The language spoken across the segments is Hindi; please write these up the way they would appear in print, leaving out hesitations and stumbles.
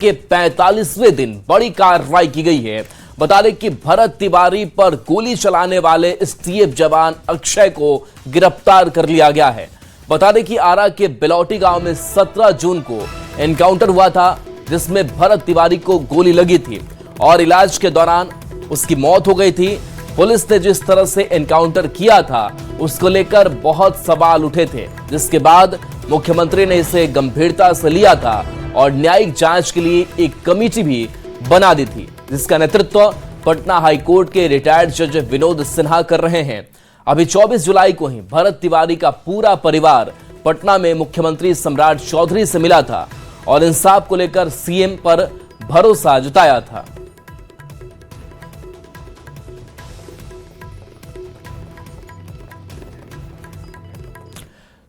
के 45वें दिन बड़ी कार्रवाई की गई है। बता दें कि भरत तिवारी पर गोली चलाने वाले एसटीएफ जवान अक्षय को गिरफ्तार कर लिया गया है। बता दें कि आरा के बिलौटी गांव में 17 जून को एनकाउंटर हुआ था, जिसमें भरत तिवारी को गोली लगी थी और इलाज के दौरान उसकी मौत हो गई थी। पुलिस ने जिस तरह से एनकाउंटर किया था उसको लेकर बहुत सवाल उठे थे, जिसके बाद मुख्यमंत्री ने इसे गंभीरता से लिया था और न्यायिक जांच के लिए एक कमेटी भी बना दी थी, जिसका नेतृत्व पटना हाईकोर्ट के रिटायर्ड जज विनोद सिन्हा कर रहे हैं। अभी 24 जुलाई को ही भरत तिवारी का पूरा परिवार पटना में मुख्यमंत्री सम्राट चौधरी से मिला था और इंसाफ को लेकर सीएम पर भरोसा जताया था।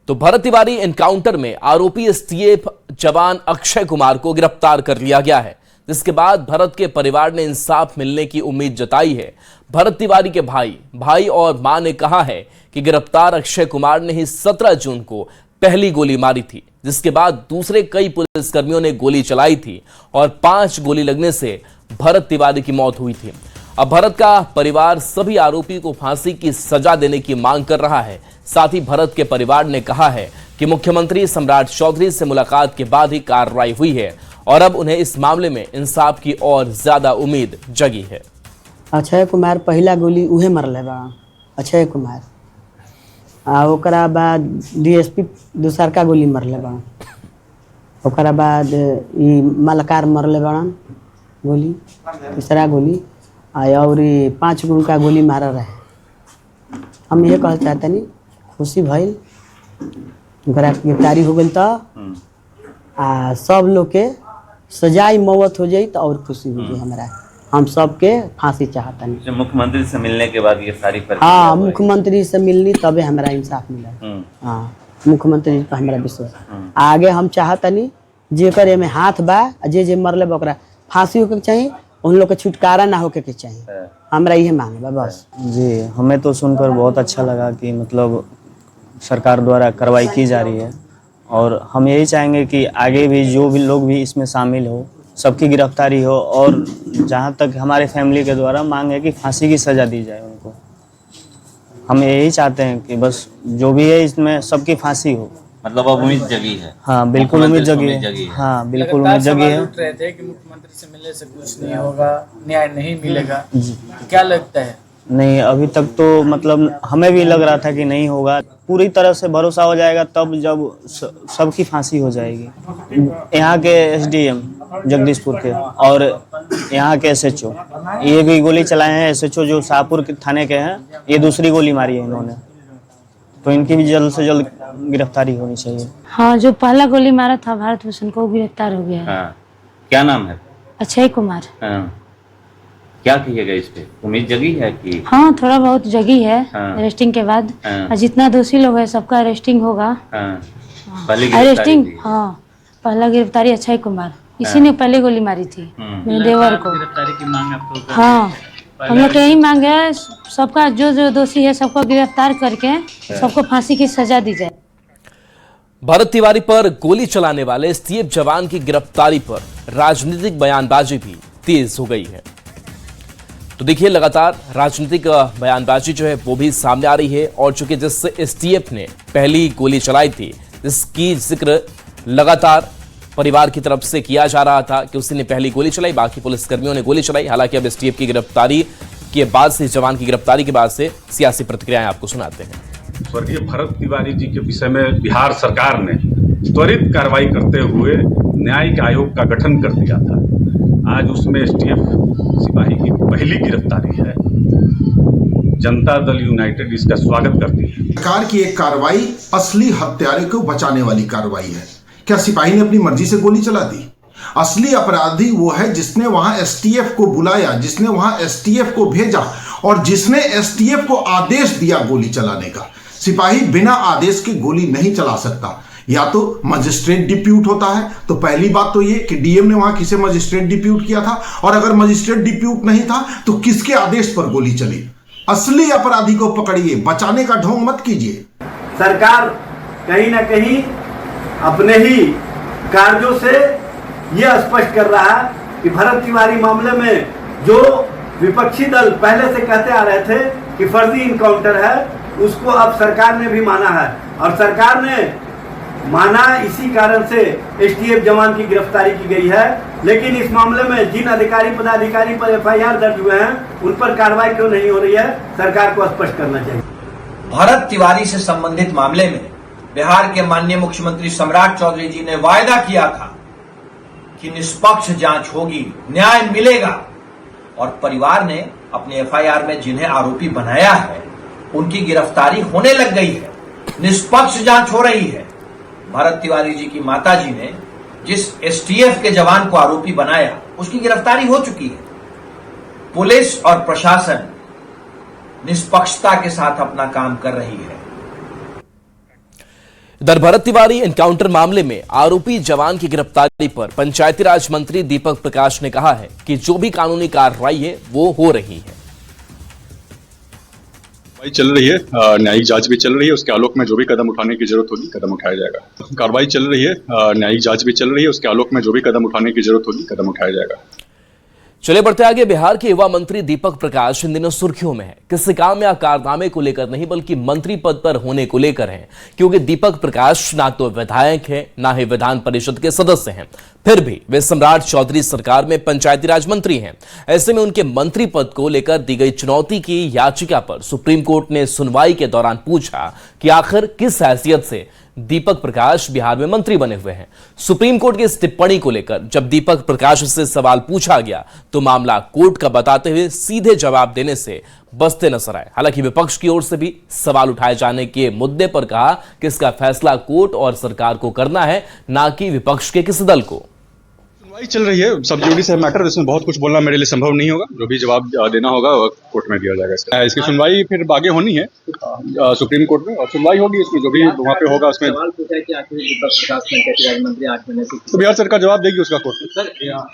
तो भरत तिवारी एनकाउंटर में आरोपी एसटीएफ जवान अक्षय कुमार को गिरफ्तार कर लिया गया है, जिसके बाद भरत के परिवार ने इंसाफ मिलने की उम्मीद जताई है। भरत तिवारी के भाई और मां ने कहा है कि गिरफ्तार अक्षय कुमार ने ही 17 जून को पहली गोली मारी थी, जिसके बाद दूसरे कई पुलिसकर्मियों ने गोली चलाई थी और 5 गोली लगने से भरत तिवारी की मौत हुई थी। अब भरत का परिवार सभी आरोपी को फांसी की सजा देने की मांग कर रहा है। साथ ही भरत के परिवार ने कहा है कि मुख्यमंत्री सम्राट चौधरी से मुलाकात के बाद ही कार्रवाई हुई है और अब उन्हें इस मामले में इंसाफ की और ज्यादा उम्मीद जगी है। अक्षय कुमार पहला गोली उहे मरले बा, अक्षय कुमार ओकरा बाद डीएसपी दूसरका गोली मरले बा, ओकरा बाद ई मलकार मरले बड़न गोली, तीसरा गोली और 5 गो का गोली मारा रहे। हम ये कहना चाहते नहीं, खुशी भइल गिरफ्तारी हो गई तो सब लोग के सजाई मौत हो जाई तो और खुशी होगी हमरा। हम सबके फांसी चाहता नहीं। मुख्यमंत्री से मिलने के बाद ये सारी हाँ, मुख्यमंत्री से मिलनी तबे हमरा इंसाफ मिला। हाँ, मुख्यमंत्री पर हमरा विश्वास। आगे हम चाहता नहीं जेकर में हाथ बा, जे मरले बा ओकरा फांसी होके चाहिए, उन लोग के छुटकारा ना होके के चाहिए। हमरा ये मांग बा बस। जी, हमें तो सुनकर बहुत अच्छा लगा कि मतलब सरकार द्वारा कार्रवाई की जा रही है और हम यही चाहेंगे कि आगे भी जो भी लोग भी इसमें शामिल हो सबकी गिरफ्तारी हो और जहाँ तक हमारे फैमिली के द्वारा मांग है कि फांसी की सज़ा दी जाए उनको। हम यही चाहते हैं कि बस जो भी है इसमें सबकी फांसी हो। मतलब अब उम्मीद जगी है। हाँ बिल्कुल उम्मीद जगी है। हाँ बिल्कुल उम्मीद जगी है। उठ रहे थे कि मुख्यमंत्री से मिलने से कुछ नहीं होगा, न्याय नहीं मिलेगा, क्या लगता है? नहीं, अभी तक तो मतलब हमें भी लग रहा था कि नहीं होगा। पूरी तरह से भरोसा हो जाएगा तब जब सबकी फांसी हो जाएगी। यहाँ के एसडीएम जगदीशपुर के और यहाँ के एसएचओ ये भी गोली चलाए हैं। एसएचओ जो शाहपुर के थाने के हैं, ये दूसरी गोली मारी है इन्होंने, तो इनकी भी जल्द से जल्द गिरफ्तारी होनी चाहिए। हाँ, जो पहला गोली मारा था भारत भूषण को गिरफ्तार हो गया है। हाँ। क्या नाम है? अक्षय कुमार। हाँ। क्या कहिएगा इस पे? उम्मीद जगी है कि? हाँ, थोड़ा बहुत जगी है। हाँ। अरेस्टिंग के बाद हाँ। जितना दोषी लोग है सबका अरेस्टिंग होगा। हाँ। अरेस्टिंग हाँ, पहला गिरफ्तारी अक्षय कुमार, इसी ने पहले गोली मारी थी मेरे देवर को। गिरफ्तारी की मांग आपको? हाँ, हम लोग यही मांग है सबका जो दोषी है सबको गिरफ्तार करके सबको फांसी की सजा दी जाए। भरत तिवारी पर गोली चलाने वाले एसटीएफ जवान की गिरफ्तारी पर राजनीतिक बयानबाजी भी तेज हो गई है। तो देखिए, लगातार राजनीतिक बयानबाजी जो है वो भी सामने आ रही है और चूंकि जिस एसटीएफ ने पहली गोली चलाई थी, जिसकी जिक्र लगातार परिवार की तरफ से किया जा रहा था कि उसी ने पहली गोली चलाई, बाकी पुलिसकर्मियों ने गोली चलाई। हालांकि अब एसटीएफ की गिरफ्तारी के बाद से, जवान की गिरफ्तारी के बाद से सियासी प्रतिक्रियाएं आपको सुनाते हैं। स्वर्गीय भरत तिवारी जी के विषय में बिहार सरकार ने त्वरित कार्रवाई करते हुए न्यायिक आयोग का गठन कर दिया था। आज उसमें एसटीएफ सिपाही की पहली गिरफ्तारी है। जनता दल यूनाइटेड इसका स्वागत करती है। सरकार की एक कार्रवाई असली हत्यारे को बचाने वाली कार्रवाई है। क्या सिपाही ने अपनी मर्जी से गोली चला दी? असली अपराधी वो है जिसने वहां एसटीएफ को बुलाया, जिसने वहां एसटीएफ को भेजा और जिसने एसटीएफ को आदेश दिया गोली चलाने का। सिपाही बिना आदेश के गोली नहीं चला सकता। या तो मजिस्ट्रेट डिप्यूट होता है, तो पहली बात तो ये कि डीएम ने वहां किसे मजिस्ट्रेट डिप्यूट किया था, और अगर मजिस्ट्रेट डिप्यूट नहीं था तो किसके आदेश पर गोली चली। असली अपराधी को पकड़िए, बचाने का ढोंग मत कीजिए। सरकार कहीं ना कहीं अपने ही कार्यों से ये स्पष्ट कर रहा है कि भरत तिवारी मामले में जो विपक्षी दल पहले से कहते आ रहे थे कि फर्जी इनकाउंटर है, उसको अब सरकार ने भी माना है। और सरकार ने माना इसी कारण से एसटीएफ जवान की गिरफ्तारी की गई है। लेकिन इस मामले में जिन अधिकारी पदाधिकारी पर एफआईआर दर्ज हुए हैं उन पर कार्रवाई क्यों नहीं हो रही है, सरकार को स्पष्ट करना चाहिए। भरत तिवारी से संबंधित मामले में बिहार के माननीय मुख्यमंत्री सम्राट चौधरी जी ने वायदा किया था कि निष्पक्ष जांच होगी, न्याय मिलेगा, और परिवार ने अपने एफआईआर में जिन्हें आरोपी बनाया है उनकी गिरफ्तारी होने लग गई है, निष्पक्ष जांच हो रही है। भरत तिवारी जी की माताजी ने जिस एसटीएफ के जवान को आरोपी बनाया उसकी गिरफ्तारी हो चुकी है। पुलिस और प्रशासन निष्पक्षता के साथ अपना काम कर रही है। इधर भरत तिवारी एनकाउंटर मामले में आरोपी जवान की गिरफ्तारी पर पंचायती राज मंत्री दीपक प्रकाश ने कहा है कि जो भी कानूनी कार्रवाई है वो हो रही है। चल रही है, न्यायिक जांच भी चल रही है, उसके आलोक में जो भी कदम उठाने की जरूरत होगी कदम उठाया जाएगा। कार्रवाई चल रही है, न्यायिक जांच भी चल रही है, उसके आलोक में जो भी कदम उठाने की जरूरत होगी कदम उठाया जाएगा। चले बढ़ते आगे। बिहार के युवा मंत्री दीपक प्रकाश इन दिनों सुर्खियों में है। किसी काम या कारनामे को लेकर नहीं बल्कि मंत्री पद पर होने को लेकर है, क्योंकि दीपक प्रकाश ना तो विधायक है ना ही विधान परिषद के सदस्य हैं, फिर भी वे सम्राट चौधरी सरकार में पंचायती राज मंत्री हैं। ऐसे में उनके मंत्री पद को लेकर दी गई चुनौती की याचिका पर सुप्रीम कोर्ट ने सुनवाई के दौरान पूछा कि आखिर किस हैसियत से दीपक प्रकाश बिहार में मंत्री बने हुए हैं। सुप्रीम कोर्ट की इस टिप्पणी को लेकर जब दीपक प्रकाश से सवाल पूछा गया तो मामला कोर्ट का बताते हुए सीधे जवाब देने से बचते नजर आए। हालांकि विपक्ष की ओर से भी सवाल उठाए जाने के मुद्दे पर कहा कि इसका फैसला कोर्ट और सरकार को करना है, ना कि विपक्ष के किसी दल को। सुनवाई चल रही है, सब जुडिस मैटर, इसमें बहुत कुछ बोलना मेरे लिए संभव नहीं होगा। जो भी जवाब देना होगा कोर्ट में दिया जाएगा। इसकी सुनवाई फिर आगे होनी है सुप्रीम कोर्ट में, और सुनवाई होगी इसमें जो भी वहाँ पे होगा उसमें। तो बिहार सरकार जवाब देगी उसका कोर्ट में। सर,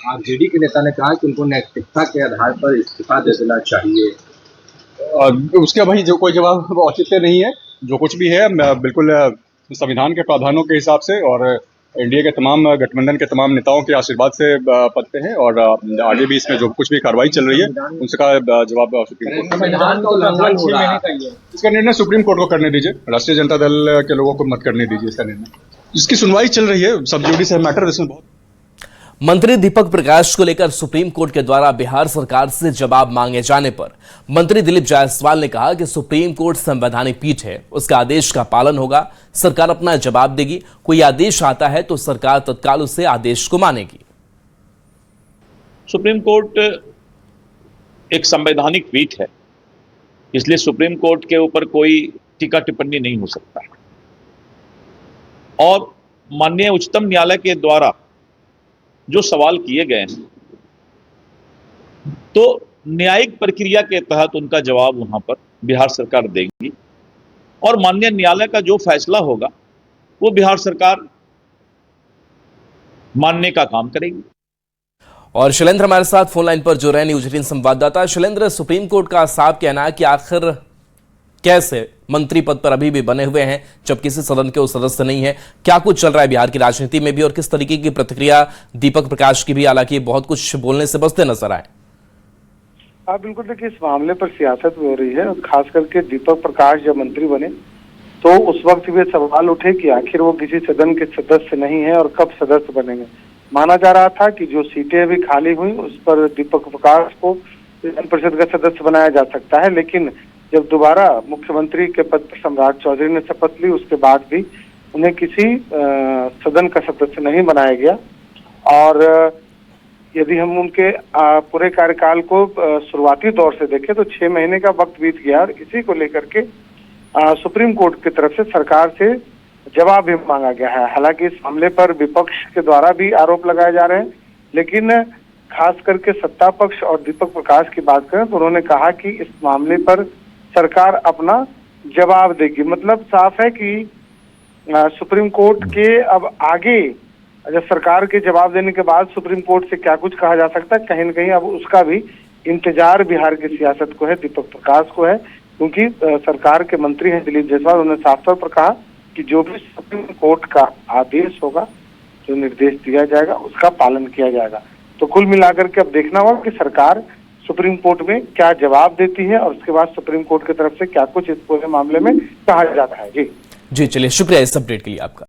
आरजेडी के नेता ने कहा कि उनको नैतिकता के आधार पर इस्तीफा दे देना चाहिए। उसके भाई जो कोई जवाब औचित्य नहीं है। जो कुछ भी है बिल्कुल संविधान के प्रावधानों के हिसाब से और एनडीए के तमाम गठबंधन के तमाम नेताओं के आशीर्वाद से पद पे हैं, और आगे भी इसमें जो कुछ भी कार्रवाई चल रही है उसका जवाब सुप्रीम कोर्ट का। इसका निर्णय सुप्रीम कोर्ट को करने दीजिए, राष्ट्रीय जनता दल के लोगों को मत करने दीजिए इसका निर्णय। इसकी सुनवाई चल रही है, सब जुडिस मैटर, इसमें बहुत। मंत्री दीपक प्रकाश को लेकर सुप्रीम कोर्ट के द्वारा बिहार सरकार से जवाब मांगे जाने पर मंत्री दिलीप जायसवाल ने कहा कि सुप्रीम कोर्ट संवैधानिक पीठ है, उसका आदेश का पालन होगा, सरकार अपना जवाब देगी। कोई आदेश आता है तो सरकार तत्काल उसे आदेश को मानेगी। सुप्रीम कोर्ट एक संवैधानिक पीठ है, इसलिए सुप्रीम कोर्ट के ऊपर कोई टीका टिप्पणी नहीं हो सकता। और माननीय उच्चतम न्यायालय के द्वारा जो सवाल किए गए हैं तो न्यायिक प्रक्रिया के तहत उनका जवाब वहां पर बिहार सरकार देगी, और माननीय न्यायालय का जो फैसला होगा वो बिहार सरकार मानने का काम करेगी। और शैलेंद्र हमारे साथ फोन लाइन पर जो रहे न्यूज 18 संवाददाता। शैलेंद्र, सुप्रीम कोर्ट का साफ कहना है कि आखिर कैसे मंत्री पद पर अभी भी बने हुए हैं जब किसी सदन के वो सदस्य नहीं है, क्या कुछ चल रहा है बिहार की राजनीति में भी, और किस तरीके की प्रतिक्रिया दीपक प्रकाश की भी, हालांकि बहुत कुछ बोलने से बचते नजर आए। हाँ बिल्कुल, देखिए इस मामले पर सियासत भी हो रही है, और खास करके दीपक प्रकाश जब मंत्री बने तो उस वक्त भी सवाल उठे कि आखिर वो किसी सदन के सदस्य नहीं है और कब सदस्य बनेंगे। माना जा रहा था कि जो सीटें अभी खाली हुई उस पर दीपक प्रकाश को विधान परिषद का सदस्य बनाया जा सकता है, लेकिन जब दोबारा मुख्यमंत्री के पद पर सम्राट चौधरी ने शपथ ली उसके बाद भी उन्हें किसी सदन का सदस्य नहीं बनाया गया। और यदि हम उनके पूरे कार्यकाल को शुरुआती दौर से देखें तो 6 महीने का वक्त बीत गया, और इसी को लेकर के सुप्रीम कोर्ट की तरफ से सरकार से जवाब भी मांगा गया है। हालांकि इस मामले पर विपक्ष के द्वारा भी आरोप लगाए जा रहे हैं, लेकिन खास करके सत्ता पक्ष और दीपक प्रकाश की बात करें तो उन्होंने कहा कि इस मामले पर सरकार अपना जवाब देगी। मतलब साफ है कि सुप्रीम कोर्ट के अब आगे जब सरकार के जवाब देने के बाद सुप्रीम कोर्ट से क्या कुछ कहा जा सकता है, कहीं न कहीं अब उसका भी इंतजार बिहार की सियासत को है, दीपक प्रकाश को है, क्योंकि सरकार के मंत्री हैं दिलीप जायसवाल, उन्होंने साफ तौर पर कहा कि जो भी सुप्रीम कोर्ट का आदेश होगा जो निर्देश दिया जाएगा उसका पालन किया जाएगा। तो कुल मिलाकर के अब देखना होगा कि सरकार सुप्रीम कोर्ट में क्या जवाब देती है और उसके बाद सुप्रीम कोर्ट की तरफ से क्या कुछ इस पूरे मामले में कहा जाता है। जी चलिए, शुक्रिया इस अपडेट के लिए आपका।